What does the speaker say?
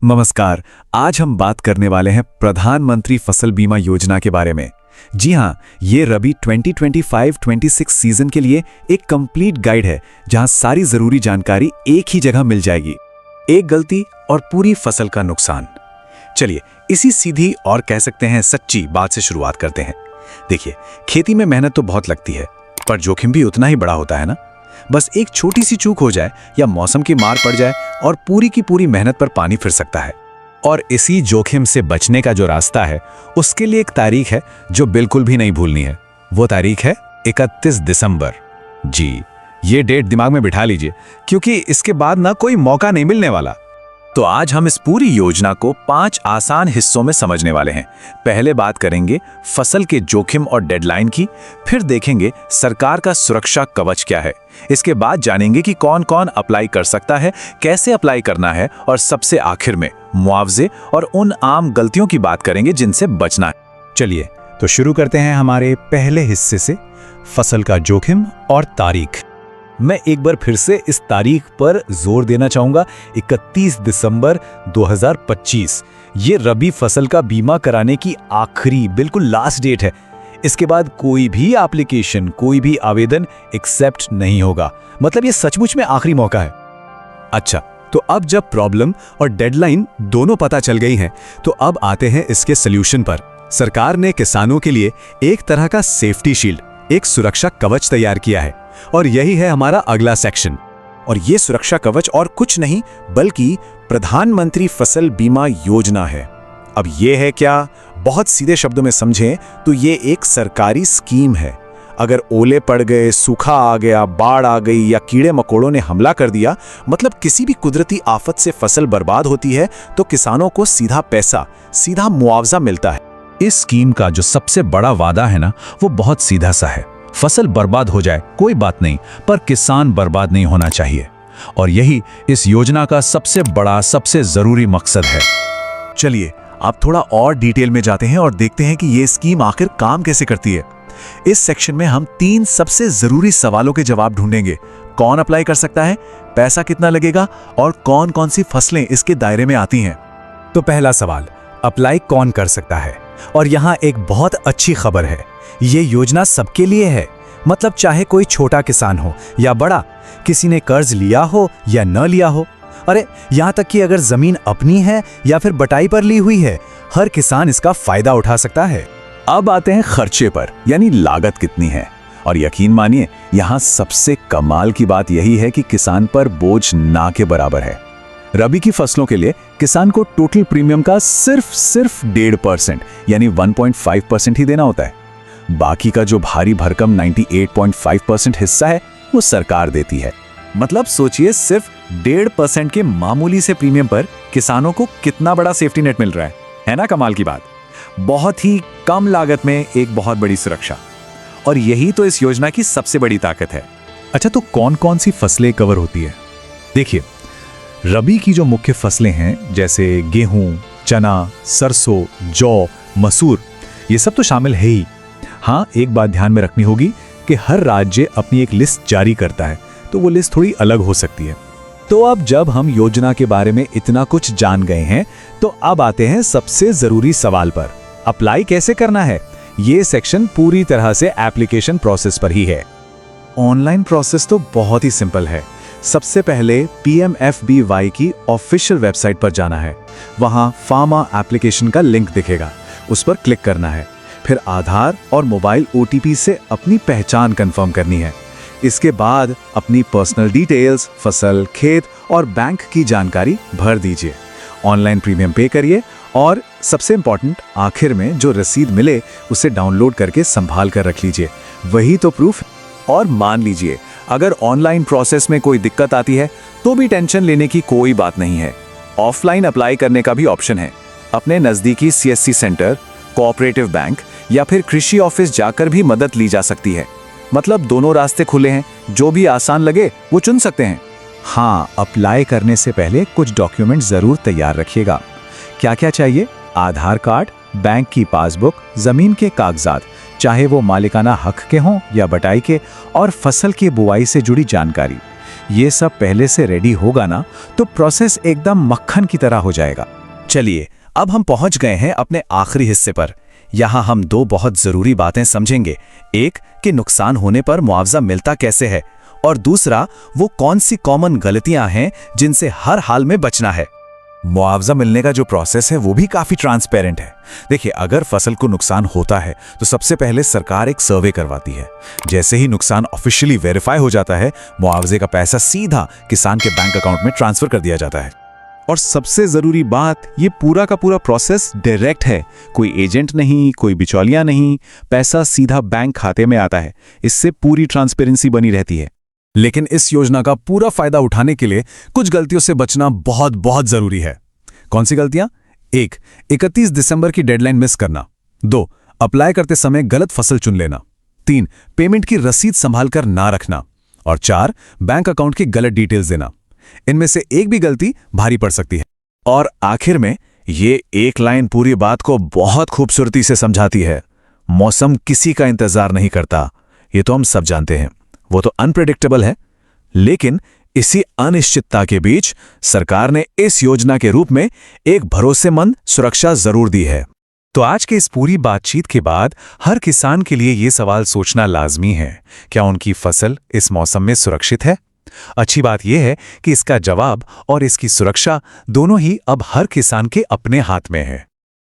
नमस्कार। आज हम बात करने वाले हैं प्रधानमंत्री फसल बीमा योजना के बारे में। जी हाँ, ये रबी 2025-26 सीजन के लिए एक कंप्लीट गाइड है जहां सारी जरूरी जानकारी एक ही जगह मिल जाएगी। एक गलती और पूरी फसल का नुकसान। चलिए इसी सीधी और कह सकते हैं सच्ची बात से शुरुआत करते हैं। देखिए, खेती में मेहनत तो बहुत लगती है, पर जोखिम भी उतना ही बड़ा होता है ना। बस एक छोटी सी चूक हो जाए या मौसम की मार पड़ जाए और पूरी की पूरी मेहनत पर पानी फिर सकता है। और इसी जोखिम से बचने का जो रास्ता है, उसके लिए एक तारीख है जो बिल्कुल भी नहीं भूलनी है। वो तारीख है 31 दिसंबर। जी, ये डेट दिमाग में बिठा लीजिए, क्योंकि इसके बाद ना कोई मौका नहीं मिलने वाला। तो आज हम इस पूरी योजना को 5 आसान हिस्सों में समझने वाले हैं। पहले बात करेंगे फसल के जोखिम और डेडलाइन की, फिर देखेंगे सरकार का सुरक्षा कवच क्या है। इसके बाद जानेंगे कि कौन कौन अप्लाई कर सकता है, कैसे अप्लाई करना है, और सबसे आखिर में मुआवजे और उन आम गलतियों की बात करेंगे जिनसे बचना है। चलिए तो शुरू करते हैं हमारे पहले हिस्से से, फसल का जोखिम और तारीख। मैं एक बार फिर से इस तारीख पर जोर देना चाहूंगा, 31 दिसंबर 2025। ये रबी फसल का बीमा कराने की आखिरी बिल्कुल लास्ट डेट है। इसके बाद कोई भी एप्लीकेशन, कोई भी आवेदन एक्सेप्ट नहीं होगा। मतलब ये सचमुच में आखिरी मौका है। अच्छा, तो अब जब प्रॉब्लम और डेडलाइन दोनों पता चल गई हैं, तो अब आते हैं इसके सॉल्यूशन पर। सरकार ने किसानों के लिए एक तरह का सेफ्टी शील्ड, एक सुरक्षा कवच तैयार किया है, और यही है हमारा अगला सेक्शन। और ये सुरक्षा कवच और कुछ नहीं बल्कि प्रधानमंत्री फसल बीमा योजना है। अब ये है क्या? बहुत सीधे शब्दों में समझें तो ये एक सरकारी स्कीम है। अगर ओले पड़ गए, सूखा आ गया, बाढ़ आ गई या कीड़े मकोड़ों ने हमला कर दिया, मतलब किसी भी कुदरती आफत से फसल बर्बाद होती है, तो किसानों को सीधा पैसा, सीधा मुआवजा मिलता है। इस स्कीम का जो सबसे बड़ा वादा है ना, वो बहुत सीधा सा है। फसल बर्बाद हो जाए कोई बात नहीं, पर किसान बर्बाद नहीं होना चाहिए। और यही इस योजना का सबसे बड़ा, सबसे जरूरी मकसद है। चलिए आप थोड़ा और डिटेल में जाते हैं और देखते हैं कि ये स्कीम आखिर काम कैसे करती है। इस सेक्शन में हम 3 सबसे जरूरी सवालों के जवाब ढूंढेंगे। कौन अप्लाई कर सकता है, पैसा कितना लगेगा, और कौन कौन सी फसलें इसके दायरे में आती हैं। तो पहला सवाल, अप्लाई कौन कर सकता है? और यहाँ एक बहुत अच्छी खबर है, ये योजना सबके लिए है। मतलब चाहे कोई छोटा किसान हो या बड़ा, किसी ने कर्ज लिया हो या न लिया हो, अरे यहाँ तक कि अगर जमीन अपनी है या फिर बटाई पर ली हुई है, हर किसान इसका फायदा उठा सकता है। अब आते हैं खर्चे पर, यानी लागत कितनी है। और यकीन मानिए, यहाँ सबसे कमाल की बात यही है कि किसान पर बोझ ना के बराबर है। रबी की फसलों के लिए किसान को टोटल प्रीमियम का सिर्फ 1.5% यानी 1.5% ही देना होता है। बाकी का जो भारी भरकम 98.5% हिस्सा है, वो सरकार देती है। मतलब सोचिए, सिर्फ 1.5% के मामूली से प्रीमियम पर किसानों को कितना बड़ा सेफ्टी नेट मिल रहा है ना? कमाल की बात। बहुत ही कम लागत में एक बहुत बड़ी सुरक्षा, और यही तो इस योजना की सबसे बड़ी ताकत है। अच्छा, तो कौन कौन सी फसलें कवर होती है? देखिए, रबी की जो मुख्य फसलें हैं, जैसे गेहूं, चना, सरसों, जौ, मसूर, ये सब तो शामिल है ही। हाँ, एक बात ध्यान में रखनी होगी कि हर राज्य अपनी एक लिस्ट जारी करता है, तो वो लिस्ट थोड़ी अलग हो सकती है। तो अब जब हम योजना के बारे में इतना कुछ जान गए हैं, तो अब आते हैं सबसे जरूरी सवाल पर, अप्लाई कैसे करना है। ये सेक्शन पूरी तरह से एप्लीकेशन प्रोसेस पर ही है। ऑनलाइन प्रोसेस तो बहुत ही सिंपल है। सबसे पहले PMFBY की ऑफिशियल वेबसाइट पर जाना है। वहां फार्मा एप्लीकेशन का लिंक दिखेगा, उस पर क्लिक करना है। फिर आधार और मोबाइल OTP से अपनी पहचान कंफर्म करनी है। इसके बाद अपनी पर्सनल डिटेल्स, फसल, खेत और बैंक की जानकारी भर दीजिए। ऑनलाइन प्रीमियम पे करिए, और सबसे इंपॉर्टेंट, आखिर में जो रसीद मिले उसे डाउनलोड करके संभाल कर रख लीजिए। वही तो प्रूफ। और मान लीजिए अगर ऑनलाइन प्रोसेस में कोई दिक्कत आती है, तो भी टेंशन लेने की कोई बात नहीं है। ऑफलाइन अप्लाई करने का भी ऑप्शन है। अपने नज़दीकी CSC सेंटर, कोऑपरेटिव बैंक या फिर कृषि ऑफिस जाकर भी मदद ली जा सकती है। मतलब दोनों रास्ते खुले हैं, जो भी आसान लगे वो चुन सकते हैं। हाँ, अप्लाई करने से पहले कुछ डॉक्यूमेंट जरूर तैयार रखिएगा। क्या क्या चाहिए? आधार कार्ड, बैंक की पासबुक, जमीन के कागजात, चाहे वो मालिकाना हक के हों या बटाई के, और फसल की बुआई से जुड़ी जानकारी। ये सब पहले से रेडी होगा ना, तो प्रोसेस एकदम मक्खन की तरह हो जाएगा। चलिए, अब हम पहुंच गए हैं अपने आखिरी हिस्से पर। यहाँ हम दो बहुत जरूरी बातें समझेंगे। एक, कि नुकसान होने पर मुआवजा मिलता कैसे है, और दूसरा, वो कौन सी कॉमन गलतियां हैं जिनसे हर हाल में बचना है। मुआवजा मिलने का जो प्रोसेस है वो भी काफी ट्रांसपेरेंट है। देखिए, अगर फसल को नुकसान होता है तो सबसे पहले सरकार एक सर्वे करवाती है। जैसे ही नुकसान ऑफिशियली वेरीफाई हो जाता है, मुआवजे का पैसा सीधा किसान के बैंक अकाउंट में ट्रांसफर कर दिया जाता है। और सबसे जरूरी बात, ये पूरा का पूरा प्रोसेस डायरेक्ट है। कोई एजेंट नहीं, कोई बिचौलिया नहीं, पैसा सीधा बैंक खाते में आता है। इससे पूरी ट्रांसपेरेंसी बनी रहती है। लेकिन इस योजना का पूरा फायदा उठाने के लिए कुछ गलतियों से बचना बहुत बहुत जरूरी है। कौन सी गलतियां? 1, 31 दिसंबर की डेडलाइन मिस करना। 2, अप्लाई करते समय गलत फसल चुन लेना। 3, पेमेंट की रसीद संभालकर ना रखना। और 4, बैंक अकाउंट की गलत डिटेल्स देना। इनमें से एक भी गलती भारी पड़ सकती है। और आखिर में ये एक लाइन पूरी बात को बहुत खूबसूरती से समझाती है। मौसम किसी का इंतजार नहीं करता, ये तो हम सब जानते हैं। वो तो अनप्रेडिक्टेबल है, लेकिन इसी अनिश्चितता के बीच सरकार ने इस योजना के रूप में एक भरोसेमंद सुरक्षा जरूर दी है। तो आज के इस पूरी बातचीत के बाद हर किसान के लिए ये सवाल सोचना लाजमी है, क्या उनकी फसल इस मौसम में सुरक्षित है? अच्छी बात यह है कि इसका जवाब और इसकी सुरक्षा दोनों ही अब हर किसान के अपने हाथ में है।